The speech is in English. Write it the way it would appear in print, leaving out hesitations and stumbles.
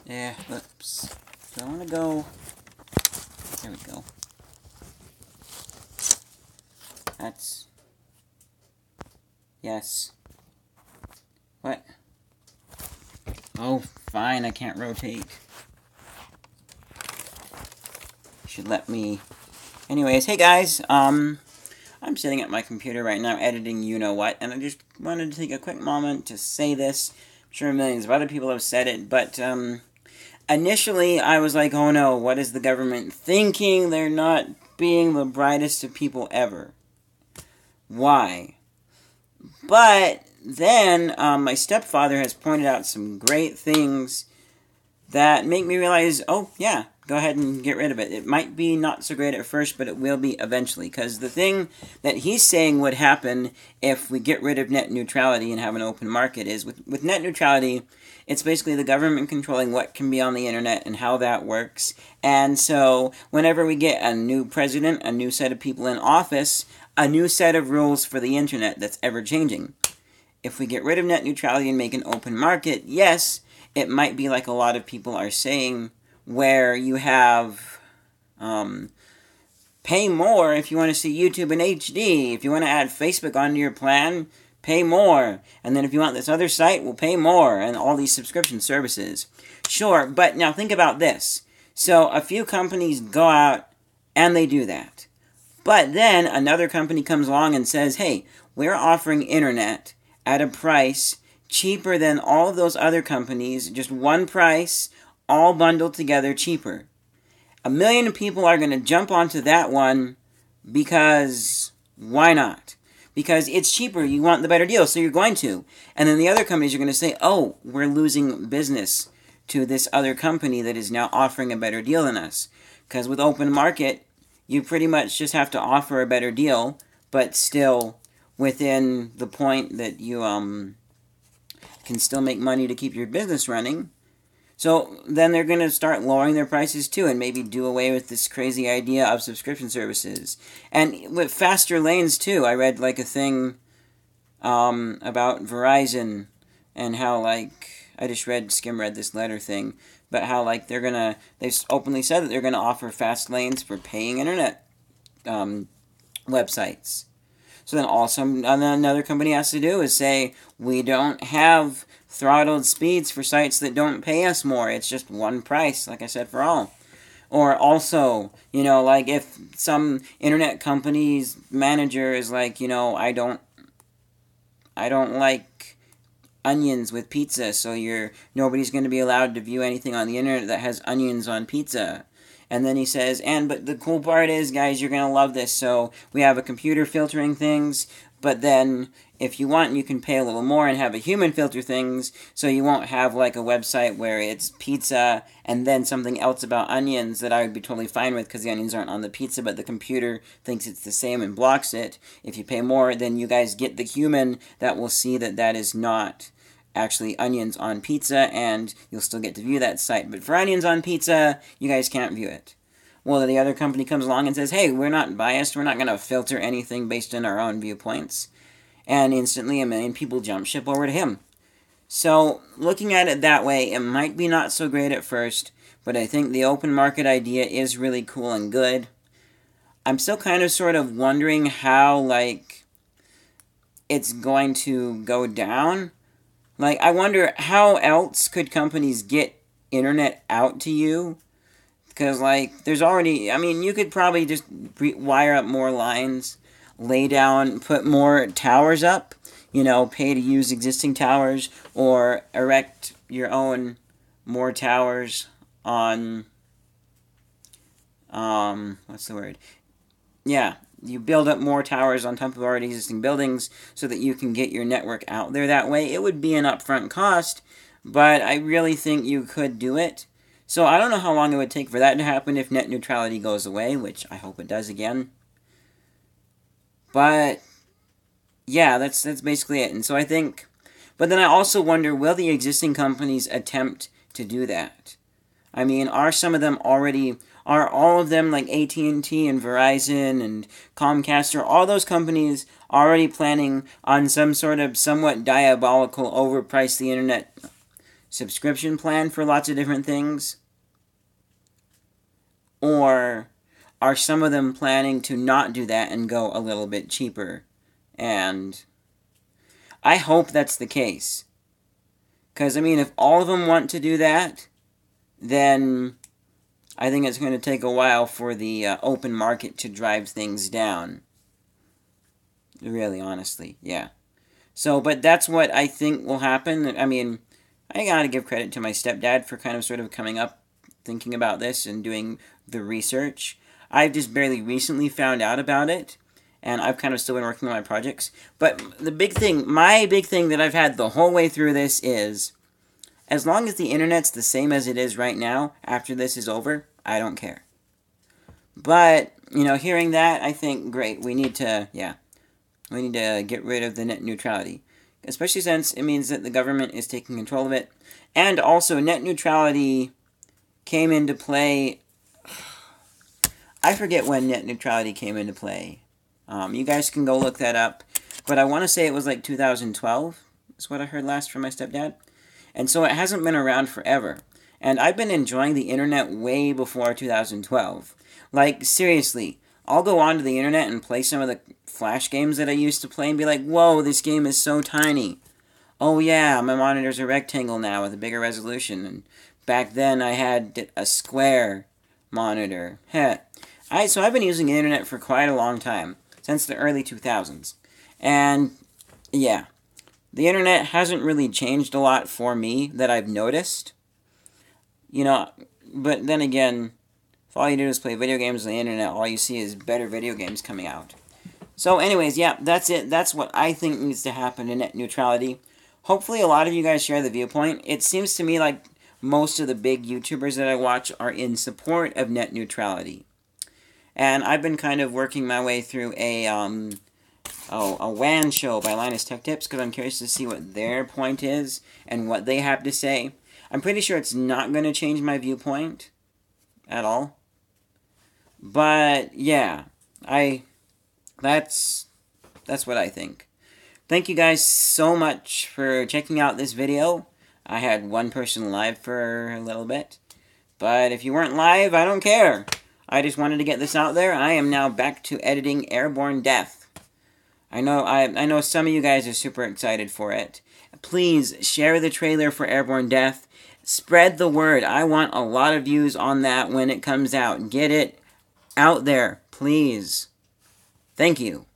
Yeah, oops. Do I want to go? There we go. That's... Yes. What? Oh, fine, I can't rotate. Should let me... Anyways, hey guys, I'm sitting at my computer right now editing you-know-what, and I just wanted to take a quick moment to say this. I'm sure millions of other people have said it, but, initially I was like, oh no, what is the government thinking? They're not being the brightest of people ever. Why? But then, my stepfather has pointed out some great things that make me realize, oh yeah, go ahead and get rid of it. It might be not so great at first, but it will be eventually. Because the thing that he's saying would happen if we get rid of net neutrality and have an open market is, with net neutrality, it's basically the government controlling what can be on the internet and how that works. And so, whenever we get a new president, a new set of people in office, a new set of rules for the internet that's ever-changing. If we get rid of net neutrality and make an open market, yes, it might be like a lot of people are saying, where you have pay more if you want to see YouTube in HD. If you want to add Facebook onto your plan, pay more. And then if you want this other site, we'll pay more. And all these subscription services. Sure, but now think about this. So a few companies go out and they do that. But then another company comes along and says, hey, we're offering internet at a price cheaper than all of those other companies, just one price, all bundled together cheaper. 1 million people are going to jump onto that one because why not? Because it's cheaper, you want the better deal, so you're going to. And then the other companies are going to say, oh, we're losing business to this other company that is now offering a better deal than us. Because with open market, you pretty much just have to offer a better deal, but still within the point that you can still make money to keep your business running. So then they're going to start lowering their prices too and maybe do away with this crazy idea of subscription services. And with faster lanes too. I read like a thing about Verizon and how like, I just skim read this letter thing, but how like they've openly said that they're going to offer fast lanes for paying internet websites. So then also another company has to do is say, we don't have throttled speeds for sites that don't pay us more. It's just one price, like I said, for all. Or also, like if some internet company's manager is like, I don't like onions with pizza, so nobody's going to be allowed to view anything on the internet that has onions on pizza. And then he says, but the cool part is, guys, you're going to love this. So we have a computer filtering things, but then if you want, you can pay a little more and have a human filter things, so you won't have like a website where it's pizza and then something else about onions that I would be totally fine with because the onions aren't on the pizza, but the computer thinks it's the same and blocks it. If you pay more, then you guys get the human that will see that that is not actually onions on pizza, and you'll still get to view that site. But for onions on pizza, you guys can't view it. Well, the other company comes along and says, hey, we're not biased, we're not going to filter anything based on our own viewpoints. And instantly 1 million people jump ship over to him. So, looking at it that way, it might be not so great at first, but I think the open market idea is really cool and good. I'm still kind of sort of wondering how, like, it's going to go down. Like, I wonder how else could companies get internet out to you? Because, like, there's already, you could probably just wire up more lines, lay down, put more towers up, pay to use existing towers, or erect your own more towers on, what's the word? Yeah. You build up more towers on top of already existing buildings so that you can get your network out there that way. It would be an upfront cost, but I really think you could do it. So I don't know how long it would take for that to happen if net neutrality goes away, which I hope it does again. But yeah, that's basically it. And so I think, but then I also wonder, will the existing companies attempt to do that? Are some of them already, are all of them like AT&T and Verizon and Comcast, are all those companies already planning on some sort of somewhat diabolical overprice the internet subscription plan for lots of different things? Or are some of them planning to not do that and go a little bit cheaper? And I hope that's the case. Because, I mean, if all of them want to do that, then I think it's going to take a while for the open market to drive things down. Really, honestly, yeah. So, but that's what I think will happen. I mean, I gotta give credit to my stepdad for kind of sort of coming up, thinking about this and doing the research. I've just barely recently found out about it, and I've kind of still been working on my projects. But my big thing that I've had the whole way through this is, as long as the internet's the same as it is right now, after this is over, I don't care. But, hearing that, I think, great, we need to get rid of the net neutrality. Especially since it means that the government is taking control of it. And also, net neutrality came into play. I forget when net neutrality came into play. You guys can go look that up. But I want to say it was like 2012, is what I heard last from my stepdad. And so it hasn't been around forever. And I've been enjoying the internet way before 2012. Like, seriously, I'll go onto the internet and play some of the Flash games that I used to play and be like, whoa, this game is so tiny. Oh yeah, my monitor's a rectangle now with a bigger resolution. And back then I had a square monitor. So I've been using the internet for quite a long time, since the early 2000s. And yeah, the internet hasn't really changed a lot for me that I've noticed. But then again, if all you do is play video games on the internet, all you see is better video games coming out. So anyways, yeah, that's it. That's what I think needs to happen in net neutrality. Hopefully a lot of you guys share the viewpoint. It seems to me like most of the big YouTubers that I watch are in support of net neutrality. And I've been kind of working my way through a WAN show by Linus Tech Tips, because I'm curious to see what their point is and what they have to say. I'm pretty sure it's not going to change my viewpoint at all. But yeah, that's what I think. Thank you guys so much for checking out this video. I had one person live for a little bit. But if you weren't live, I don't care. I just wanted to get this out there. I am now back to editing Airborne Death. I know some of you guys are super excited for it. Please share the trailer for Airborne Death. Spread the word. I want a lot of views on that when it comes out. Get it out there, please. Thank you.